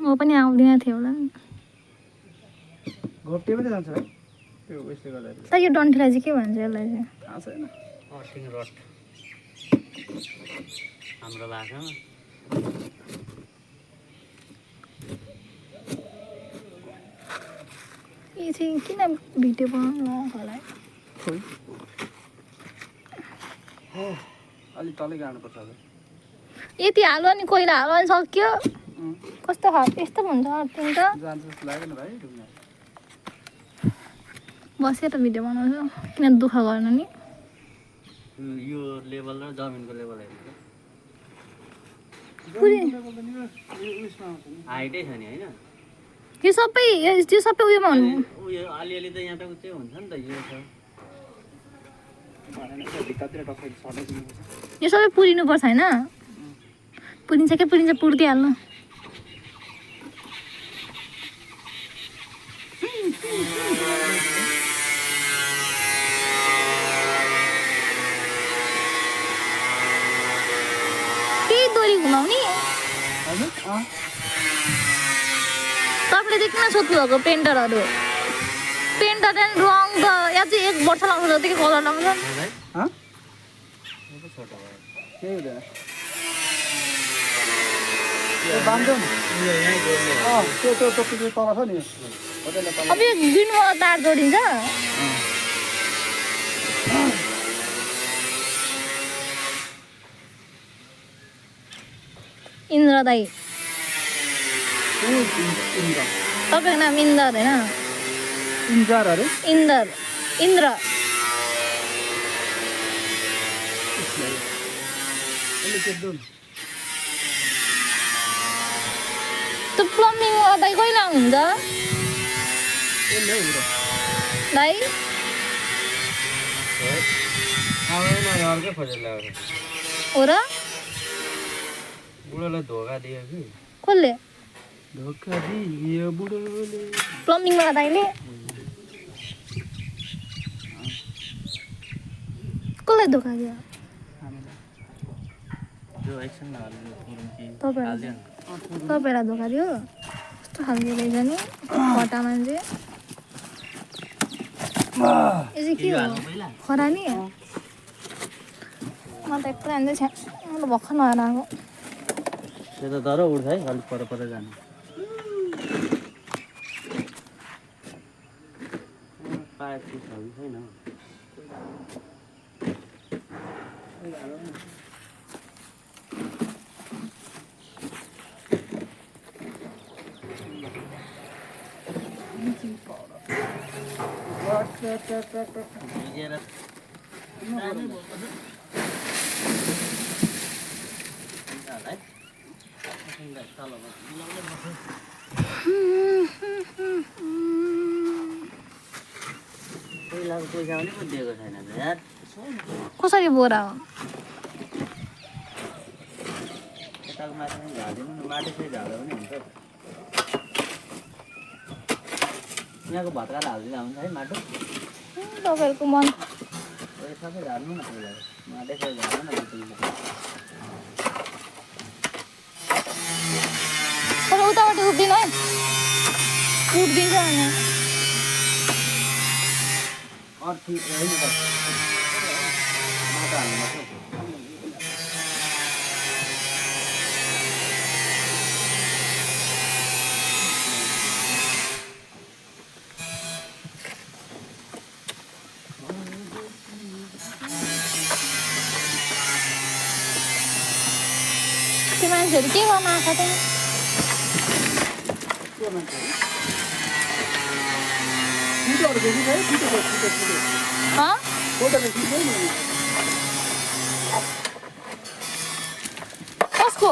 म पनि आउँदिन थियो होला घोप्टे पनि जान्छ है त्यो उयसले गर्दाखेरि त यो डन्ठीलाई चाहिँ के भन्छ यसलाई चाहिँ थाहा छैन अर्थिङ रड हाम्रो भाषामा यो चाहिँ किन भिडियो बनाउनु होला खोइ हो अलि तलै गाड्नुपर्छ अब यति हाल्यो अनि कोइला हाल्यो अनि सक्यो कस्तो यस्तो हुन्छ अर्थिङ त जान्छ जस्तो लाग्यो नि भाइ ढुङ्गा बसेर भिडियो बनाउँछु किन दुःख गर्नु नि यो लेभल र जमिनको लेभल हेर्नु हाइटै छ नि होइन यो सबै उयोमा हुनु उयो अलिअलि त यहाँ त चाहिँ हुन्छ नि त यो छ भित्तातिर टक्कै सधैँ दिनुपर्छ यो सबै पुरिनुपर्छ होइन पुरिन्छ के पुरिन्छ पुरिदिइहाल्नु त्यही दोरी घुमाउने हजुर तपाईँले चाहिँ किन सोध्नु भएको पेन्टरहरू पेन्टर चाहिँ रङ त या चाहिँ 1 वर्ष लाउँछ जतिकै कलर लाउँछ केही हुँदैन बाँध्यो नि त्यो टोपी तल छ नि अब यो ग्रिनवाला तार जोडिन्छ इन्द्र दाई तपाईँको नाम इन्दर होइन इन्जार अरे इन्द्र त्यो प्लम्बिङ दाई कहिले आउनुहुन्छ दाई अर्कै खोजेर ल्याएर हो र बुढोलाई धोका दियो कि कसले धोका दियो बुढोले प्लम्बिङवाला दाइले कसलाई धोका दियो त्यो एकछिन हाल्नु तपाईँलाई धोका दियो कस्तो खालको रहेछ नि फटा मान्छे यो चाहिँ के हो खरानी म त एक्लै हान्दै छ भर्खर नआएर आएको त्यो त तर उठ्छ है अलिक पर पर जानु पाइप छ कि छैन पहिलाको पैसा पनि पो दिएको छैन त यार कसरी बोरा हो यताको माथि पनि झालिदिनु न माटो चाहिँ झाल्दा पनि हुन्छ यहाँको भत्काएर हालिदिँदा हुन्छ है माटो तपाईँहरूको मन सबै झाल्नु न पहिला माटो चाहिँ झाल्नु न तर उताबाट उठ्दिन है उठ्दिन्छ भने अर्थी होइन त माटो हाल्नु मात्रै त्यो मान्छेहरू के गर्न आएको त्यहाँ कसको